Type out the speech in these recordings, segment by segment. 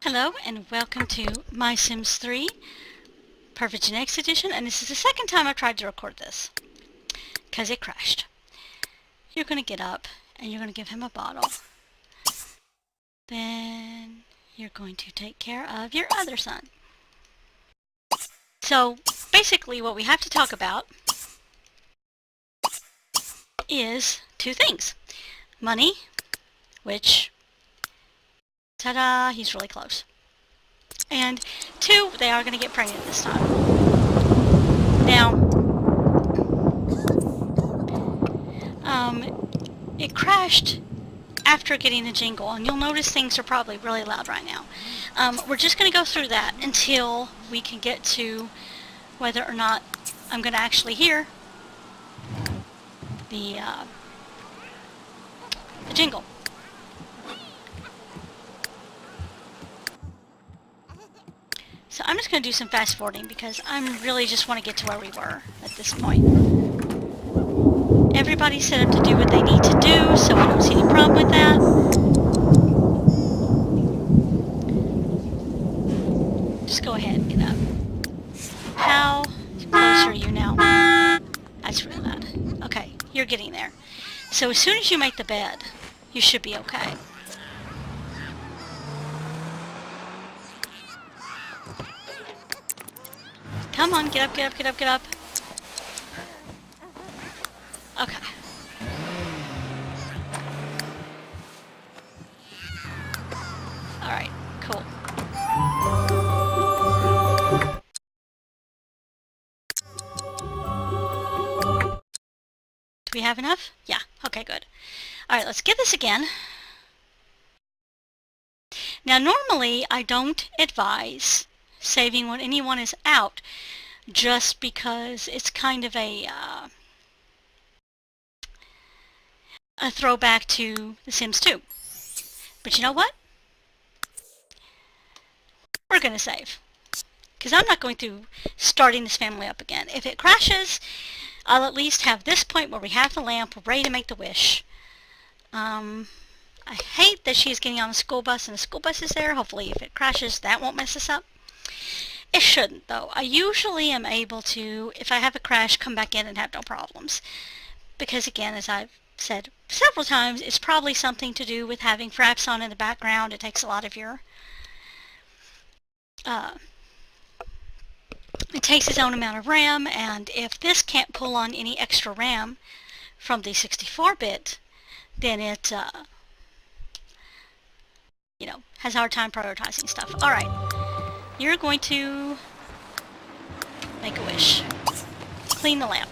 Hello and welcome to My Sims 3 Perfect Genetics Edition, and this is the second time I've tried to record this because it crashed. You're going to get up and you're going to give him a bottle. Then you're going to take care of your other son. So basically what we have to talk about is two things. Money, which, ta-da, he's really close. And two, they are going to get pregnant this time. Now, it crashed after getting the jingle, and you'll notice things are probably really loud right now. We're just going to go through that until we can get to whether or not I'm going to actually hear the jingle. So I'm just going to do some fast forwarding because I really just want to get to where we were at this point. Everybody's set up to do what they need to do, so I don't see any problem with that. Just go ahead and get up. How close are you now? That's really loud. Okay, you're getting there. So as soon as you make the bed, you should be okay. Come on, get up, get up, get up, get up. Okay. Alright, cool. Do we have enough? Yeah, okay, good. Alright, let's get this again. Now, normally, I don't advise saving when anyone is out, just because it's kind of a throwback to The Sims 2. But you know what? We're going to save. Because I'm not going through starting this family up again. If it crashes, I'll at least have this point where we have the lamp, we're ready to make the wish. I hate that she's getting on a school bus and the school bus is there. Hopefully if it crashes, that won't mess us up. It shouldn't, though. I usually am able to, if I have a crash, come back in and have no problems. Because again, as I've said several times, it's probably something to do with having Fraps on in the background. It takes a lot of your... it takes its own amount of RAM, and if this can't pull on any extra RAM from the 64-bit, then it, you know, has a hard time prioritizing stuff. Alright, you're going to make a wish. Clean the lamp.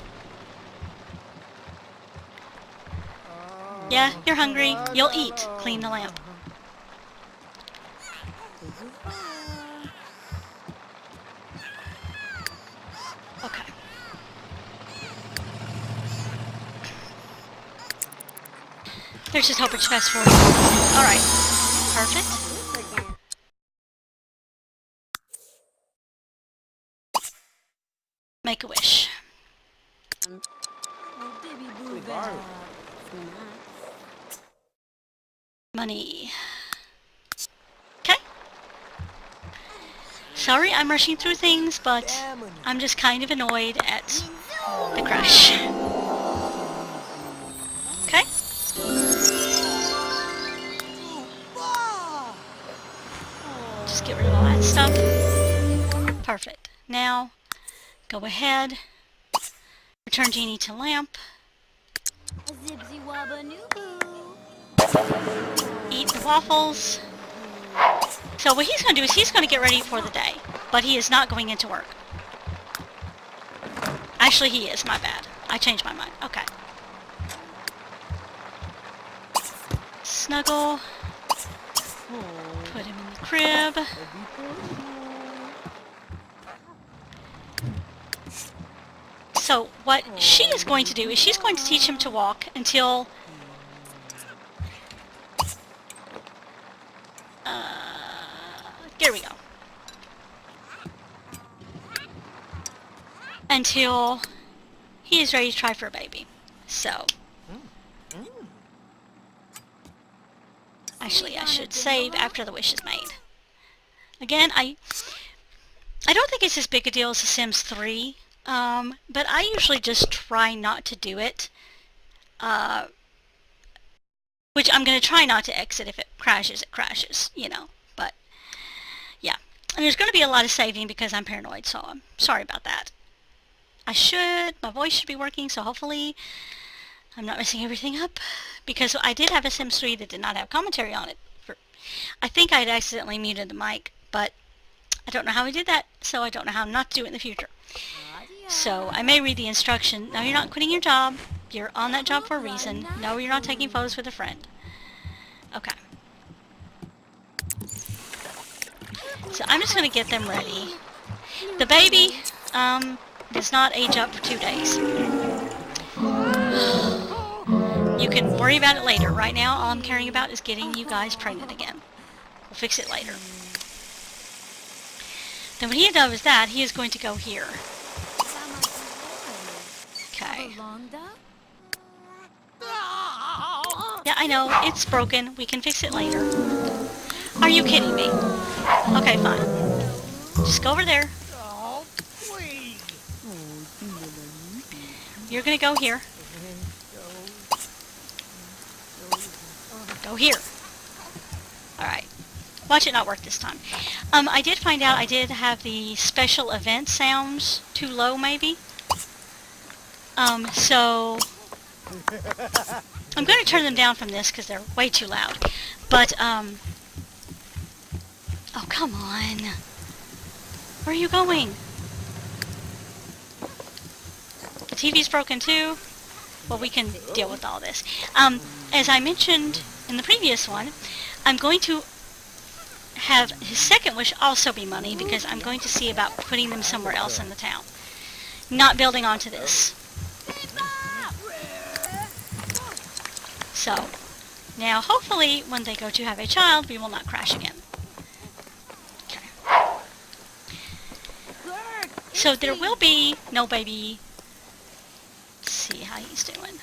Yeah, you're hungry. You'll eat. Clean the lamp. Okay. There's just hope it's fast forward. Alright. Perfect. Make a wish. Money. Okay. Sorry I'm rushing through things, but I'm just kind of annoyed at the crash. Okay. Just get rid of all that stuff. Perfect. Now, go ahead. Return Genie to lamp. Eat the waffles. So what he's going to do is he's going to get ready for the day, but he is not going into work. Actually, he is. My bad. I changed my mind. Okay. Snuggle. Put him in the crib. So what she is going to do is she's going to teach him to walk until there we go. Until he is ready to try for a baby. So actually I should save after the wish is made. Again, I don't think it's as big a deal as The Sims 3, but I usually just try not to do it. Which I'm going to try not to exit. If it crashes, you know. But, yeah. And there's going to be a lot of saving because I'm paranoid, so I'm sorry about that. My voice should be working, so hopefully I'm not messing everything up. Because I did have a Sims 3 that did not have commentary on it. I think I'd accidentally muted the mic, but I don't know how I did that, so I don't know how not to do it in the future. So I may read the instruction. No, you're not quitting your job. You're on that job for a reason. No, you're not taking photos with a friend. Okay. So I'm just going to get them ready. The baby does not age up for 2 days. You can worry about it later. Right now, all I'm caring about is getting you guys pregnant again. We'll fix it later. Then when he does that, he is going to go here. Okay. Yeah, I know. It's broken. We can fix it later. Are you kidding me? Okay, fine. Just go over there. You're gonna go here. Go here. Alright. Watch it not work this time. I did find out I did have the special event sounds too low, maybe. So I'm going to turn them down from this because they're way too loud. But, oh, come on. Where are you going? The TV's broken too. Well, we can deal with all this. As I mentioned in the previous one, I'm going to have his second wish also be money because I'm going to see about putting them somewhere else in the town. Not building onto this. So, now hopefully when they go to have a child, we will not crash again. Okay. So there will be no baby. Let's see how he's doing.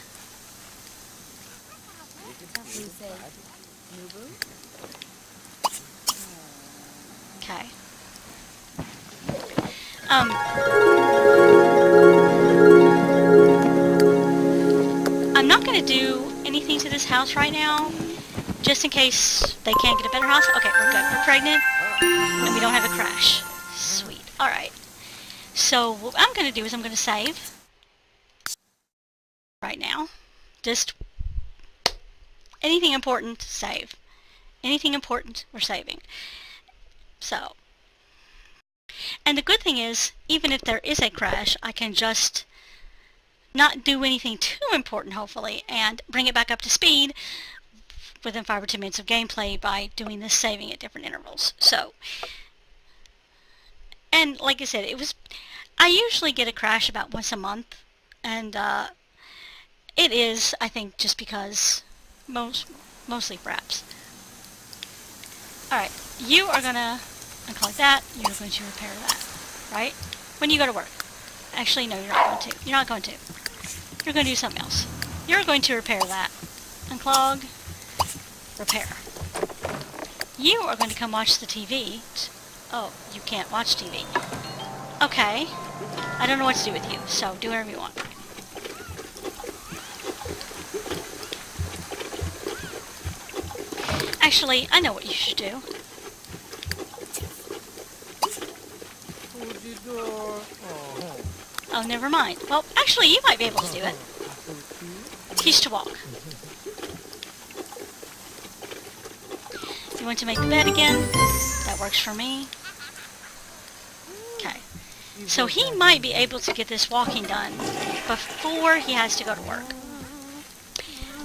Okay. I'm not going to do anything to this house right now, just in case they can't get a better house. Okay, we're good. We're pregnant, and we don't have a crash. Sweet. Alright. So, what I'm going to do is I'm going to save. Right now. Just anything important, save. Anything important, we're saving. So. And the good thing is, even if there is a crash, I can just not do anything too important, hopefully, and bring it back up to speed within 5 or 10 minutes of gameplay by doing this saving at different intervals. So, and like I said, I usually get a crash about once a month, and it is, I think, just because, mostly fraps. Alright, you are gonna unclog that, you're going to repair that, right? When you go to work. Actually, no, you're not going to. You're not going to. You're going to do something else. You're going to repair that. Unclog. Repair. You are going to come watch the TV. Oh, you can't watch TV. Okay. I don't know what to do with you, so do whatever you want. Actually, I know what you should do. Oh, never mind. Well, actually, you might be able to do it. Teach to walk. You want to make the bed again? That works for me. Okay. So he might be able to get this walking done before he has to go to work.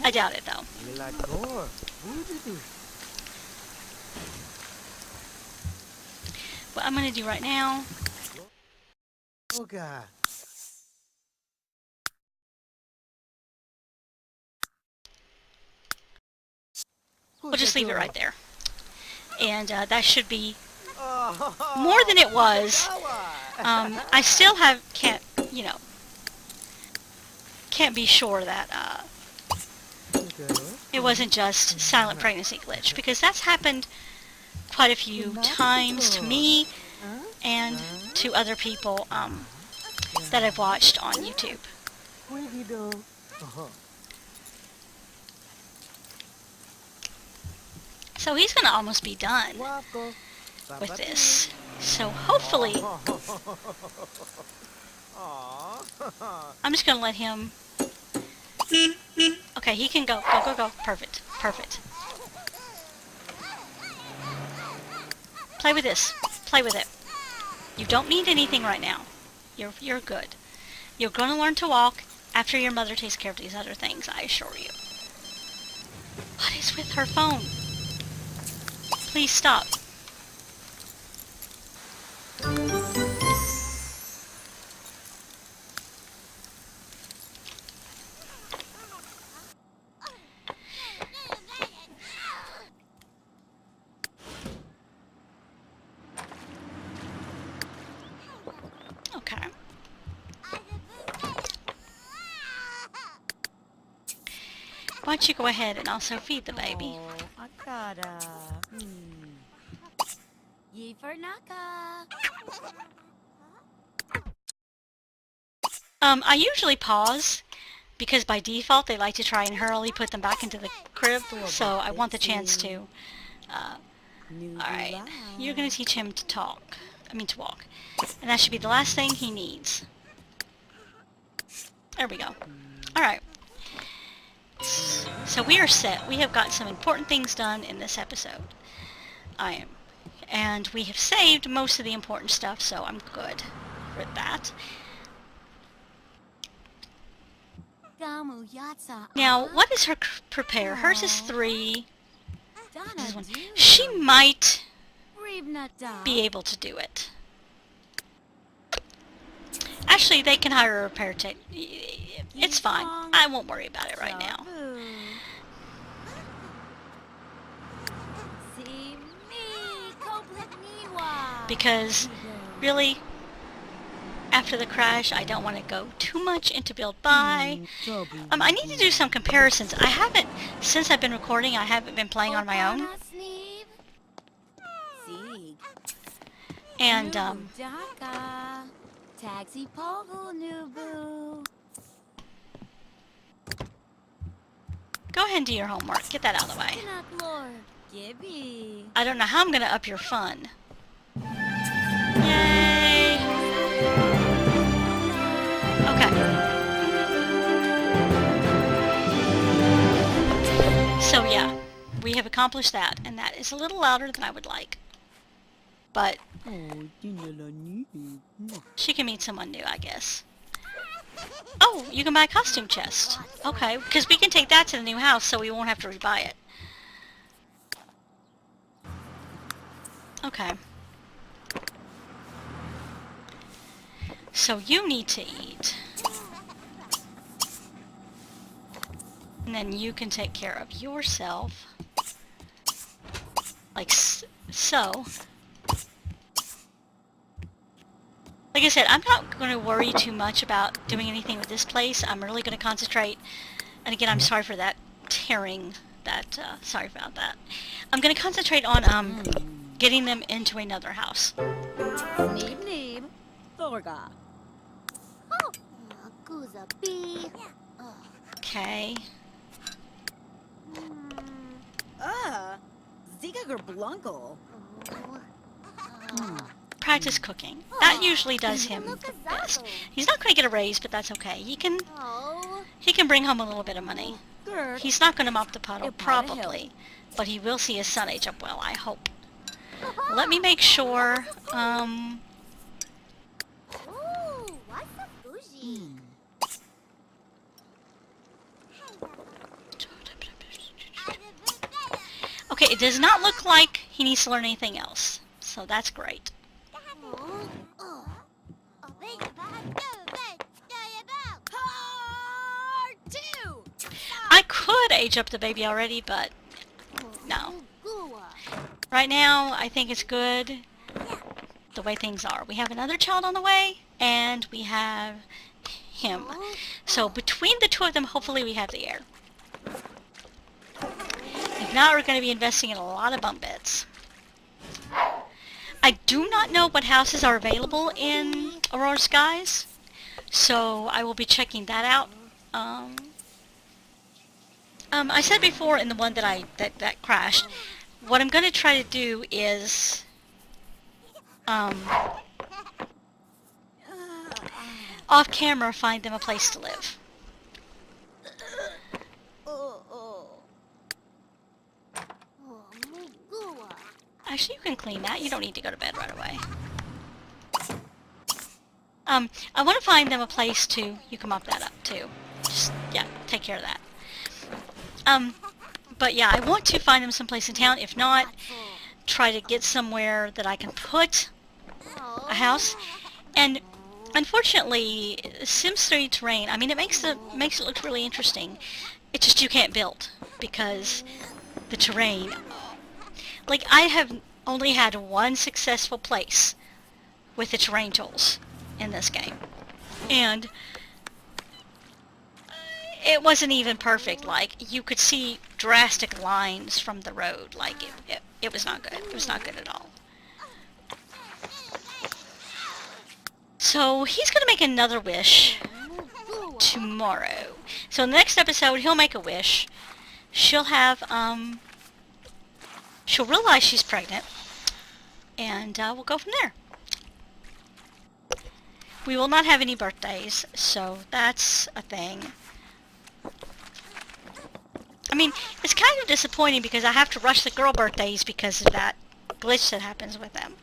I doubt it, though. What I'm going to do right now... We'll just leave it right there. And that should be more than it was. I still can't be sure that it wasn't just silent pregnancy glitch, because that's happened quite a few times to me and to other people that I've watched on YouTube. So he's going to almost be done with this. So hopefully, I'm just going to let him... Okay, he can go. Go, go, go. Perfect. Perfect. Play with this. Play with it. You don't need anything right now. You're good. You're going to learn to walk after your mother takes care of these other things, I assure you. What is with her phone? Please stop. Okay. Why don't you go ahead and also feed the baby? I usually pause because by default they like to try and hurriedly put them back into the crib, so I want the chance to. Alright, you're going to teach him to to walk. And that should be the last thing he needs. There we go. Alright. So we are set. We have got some important things done in this episode. And we have saved most of the important stuff, so I'm good with that. Now, what is her prepare? Hers is 3. This is 1. She might be able to do it. Actually, they can hire a repair tech. It's fine. I won't worry about it right now. Because, really, after the crash, I don't want to go too much into Build Buy. I need to do some comparisons. I haven't, since I've been recording, I haven't been playing on my own. And, go ahead and do your homework. Get that out of the way. I don't know how I'm going to up your fun. Yay! Okay. So yeah, we have accomplished that, and that is a little louder than I would like. But she can meet someone new, I guess. Oh, you can buy a costume chest. Okay, because we can take that to the new house, so we won't have to rebuy it. Okay. So you need to eat. And then you can take care of yourself. Like so. Like I said, I'm not going to worry too much about doing anything with this place. I'm really going to concentrate. And again, I'm sorry for that tearing. Sorry about that. I'm going to concentrate on getting them into another house. Okay. Practice cooking. That usually does him the best. He's not going to get a raise, but that's okay. He can bring home a little bit of money. He's not going to mop the puddle, probably, but he will see his son age up well, I hope. Let me make sure, okay, it does not look like he needs to learn anything else, so that's great. I could age up the baby already, but no. Right now, I think it's good the way things are. We have another child on the way, and we have him. So between the two of them, hopefully we have the heir. If not, we're going to be investing in a lot of bunk beds. I do not know what houses are available in Aurora Skies, so I will be checking that out. I said before in the one that crashed, what I'm going to try to do is off camera find them a place to live. Actually, you can clean that. You don't need to go to bed right away. I want to find them a place to... You can mop that up, too. Just, yeah, take care of that. But yeah, I want to find them someplace in town. If not, try to get somewhere that I can put a house. And unfortunately, Sims 3 terrain, I mean, it makes it look really interesting. It's just you can't build because the terrain... Like, I have only had one successful place with the terrain tools in this game. And it wasn't even perfect. Like, you could see drastic lines from the road. Like, it was not good. It was not good at all. So, he's going to make another wish tomorrow. So, in the next episode, he'll make a wish. She'll have, she'll realize she's pregnant. And, we'll go from there. We will not have any birthdays, so that's a thing. I mean, it's kind of disappointing because I have to rush the girl birthdays because of that glitch that happens with them.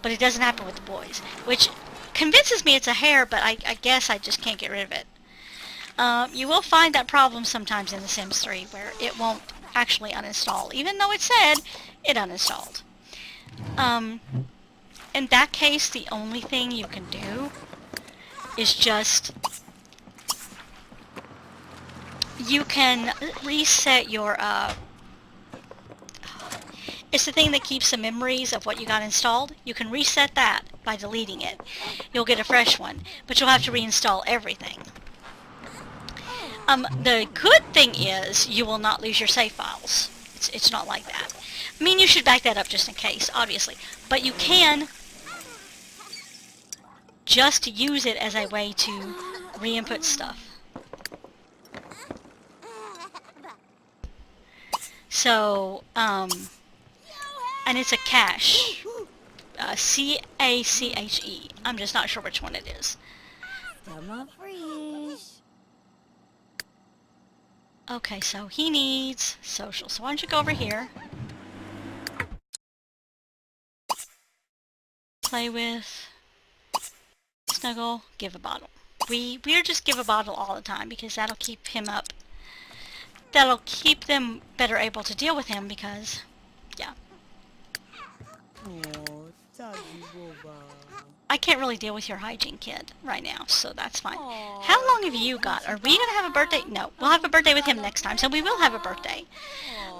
But it doesn't happen with the boys, which convinces me it's a hair, but I guess I just can't get rid of it. You will find that problem sometimes in The Sims 3 where it won't actually uninstall, even though it said it uninstalled. In that case, the only thing you can do is just... You can reset your, it's the thing that keeps the memories of what you got installed. You can reset that by deleting it. You'll get a fresh one, but you'll have to reinstall everything. The good thing is you will not lose your save files. It's not like that. I mean, you should back that up just in case, obviously. But you can just use it as a way to re-input stuff. So, and it's a cache. C-A-C-H-E. I'm just not sure which one it is. Okay, so he needs social. So why don't you go over here. Play with, snuggle, give a bottle. We're just give a bottle all the time because that'll keep him up. That'll keep them better able to deal with him because, yeah. I can't really deal with your hygiene kid right now, so that's fine. How long have you got? Are we gonna have a birthday? No, we'll have a birthday with him next time, so we will have a birthday.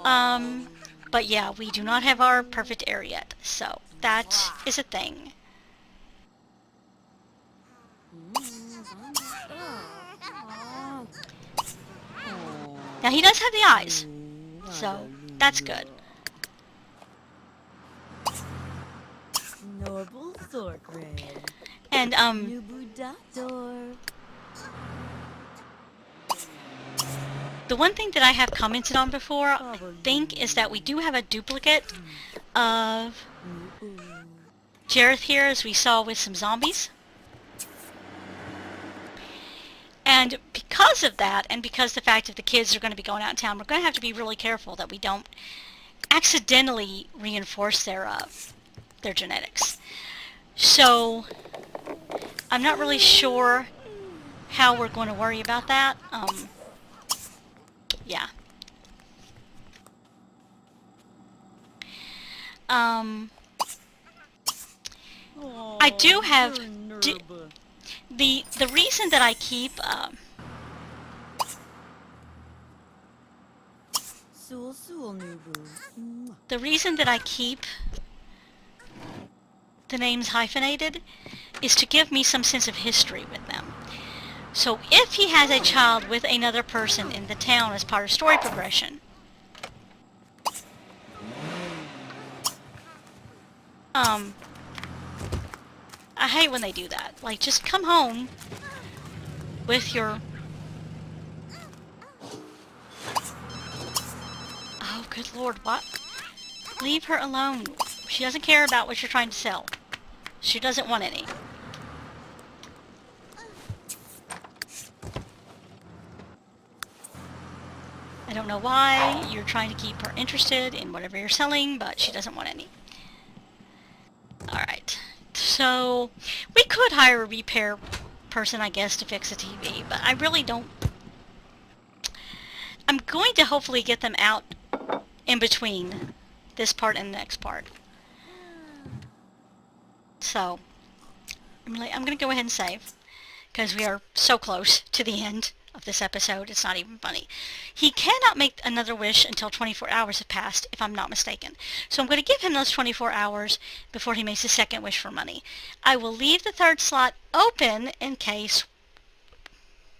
But yeah, we do not have our perfect heir yet, so that is a thing. Now he does have the eyes, so that's good. And the one thing that I have commented on before, I think, is that we do have a duplicate of Jareth here, as we saw with some zombies. And because of that, and because the fact that the kids are going to be going out in town, we're going to have to be really careful that we don't accidentally reinforce their genetics. So, I'm not really sure how we're going to worry about that. Yeah. I do have... The reason that I keep the reason that I keep the names hyphenated is to give me some sense of history with them. So if he has a child with another person in the town as part of story progression, I hate when they do that. Like, just come home with your... Oh, good Lord, what? Leave her alone. She doesn't care about what you're trying to sell. She doesn't want any. I don't know why you're trying to keep her interested in whatever you're selling, but she doesn't want any. Alright, so we could hire a repair person, I guess, to fix a TV, but I really don't... I'm going to hopefully get them out in between this part and the next part. So, I'm going to go ahead and save, because we are so close to the end of this episode, it's not even funny. He cannot make another wish until 24 hours have passed, if I'm not mistaken. So I'm going to give him those 24 hours before he makes his second wish for money. I will leave the third slot open in case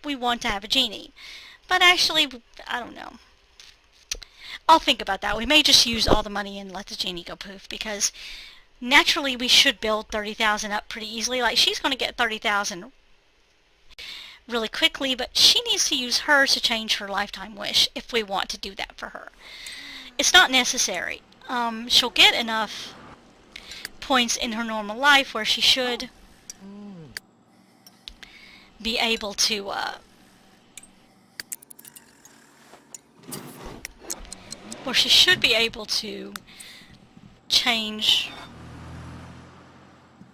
we want to have a genie. But actually, I don't know. I'll think about that. We may just use all the money and let the genie go poof, because naturally we should build 30,000 up pretty easily. Like, she's going to get 30,000 really quickly, but she needs to use hers to change her lifetime wish if we want to do that for her. It's not necessary. She'll get enough points in her normal life where she should be able to change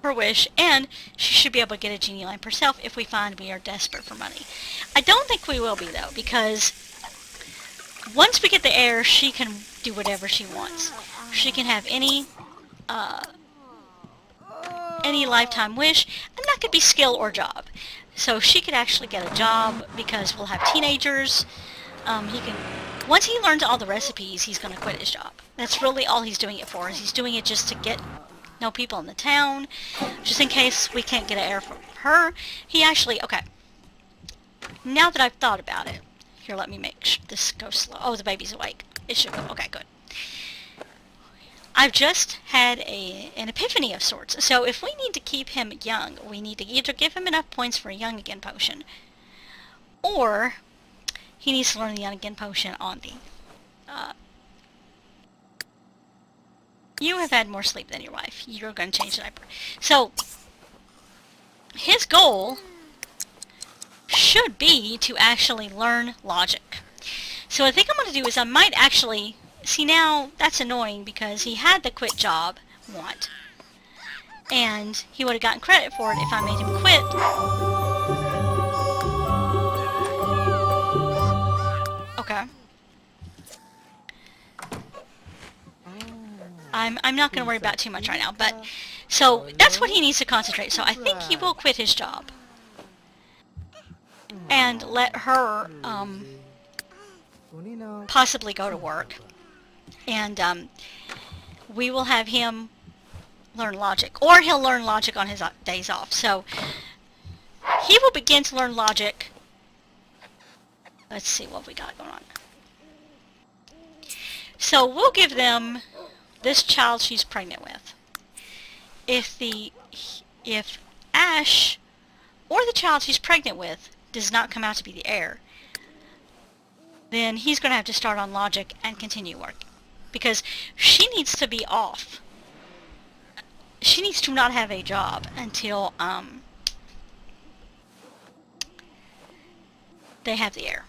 her wish, and she should be able to get a genie lamp herself if we find we are desperate for money. I don't think we will be, though, because once we get the heir, she can do whatever she wants. She can have any lifetime wish, and that could be skill or job. So she could actually get a job, because we'll have teenagers. Once he learns all the recipes, he's going to quit his job. That's really all he's doing it for, is he's doing it just to know people in the town, just in case we can't get an heir from her. He actually, okay, now that I've thought about it, here, let me make this go slow. Oh, the baby's awake. It should go, okay, good. I've just had an epiphany of sorts. So if we need to keep him young, we need to either give him enough points for a young again potion, or he needs to learn the young again potion on the you have had more sleep than your wife. You're going to change the diaper. So, his goal should be to actually learn logic. So I think I'm going to do is I might actually... See, now, that's annoying because he had the quit job want. And he would have gotten credit for it if I made him quit. Okay. I'm not going to worry about too much right now, but so that's what he needs to concentrate. So I think he will quit his job and let her possibly go to work, and we will have him learn logic, or he'll learn logic on his days off. So he will begin to learn logic. Let's see what we got going on. So we'll give them this child she's pregnant with. If Ash or the child she's pregnant with does not come out to be the heir, then he's going to have to start on logic and continue working, because she needs to be off. She needs to not have a job until they have the heir.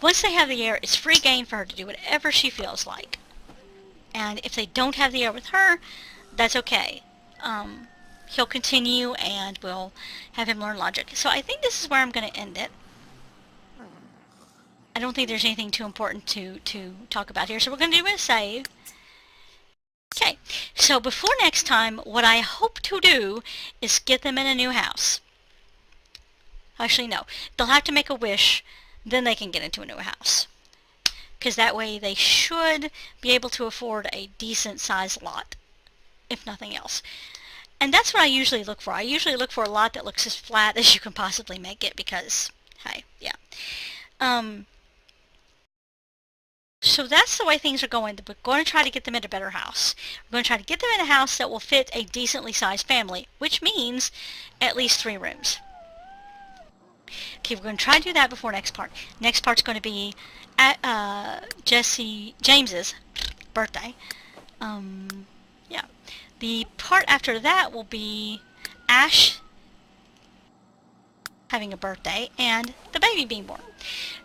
Once they have the heir, it's free game for her to do whatever she feels like. And if they don't have the heir with her, that's okay. He'll continue, and we'll have him learn logic. So I think this is where I'm going to end it. I don't think there's anything too important to talk about here. So we're going to do a save. Okay, so before next time, what I hope to do is get them in a new house. Actually, no. They'll have to make a wish, then they can get into a new house. Because that way they should be able to afford a decent-sized lot, if nothing else. And that's what I usually look for. I usually look for a lot that looks as flat as you can possibly make it, because, hey, yeah. So that's the way things are going. We're going to try to get them in a better house. We're going to try to get them in a house that will fit a decently sized family, which means at least 3 rooms. Okay, we're going to try to do that before next part. Next part's going to be at James's birthday. Yeah. The part after that will be Ash having a birthday and the baby being born.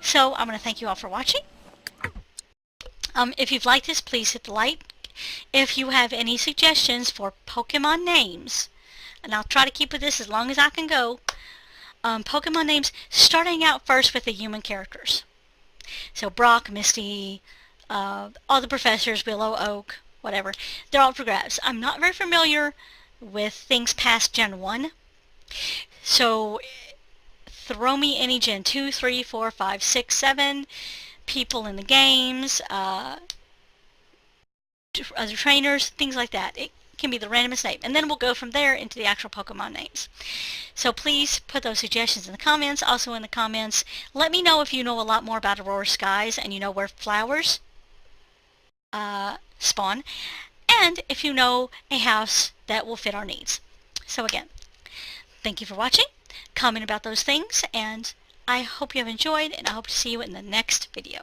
So I'm going to thank you all for watching. If you've liked this, please hit the like. If you have any suggestions for Pokemon names, and I'll try to keep with this as long as I can go, Pokemon names starting out first with the human characters. So Brock, Misty, all the professors, Willow, Oak, whatever, they're all for grabs. I'm not very familiar with things past Gen 1, so throw me any Gen 2, 3, 4, 5, 6, 7 people in the games, other trainers, things like that. It can be the randomest name, and then we'll go from there into the actual Pokemon names. So please put those suggestions in the comments. Also in the comments, let me know if you know a lot more about Aurora Skies and you know where flowers spawn, and if you know a house that will fit our needs. So again, thank you for watching. Comment about those things, and I hope you have enjoyed, and I hope to see you in the next video.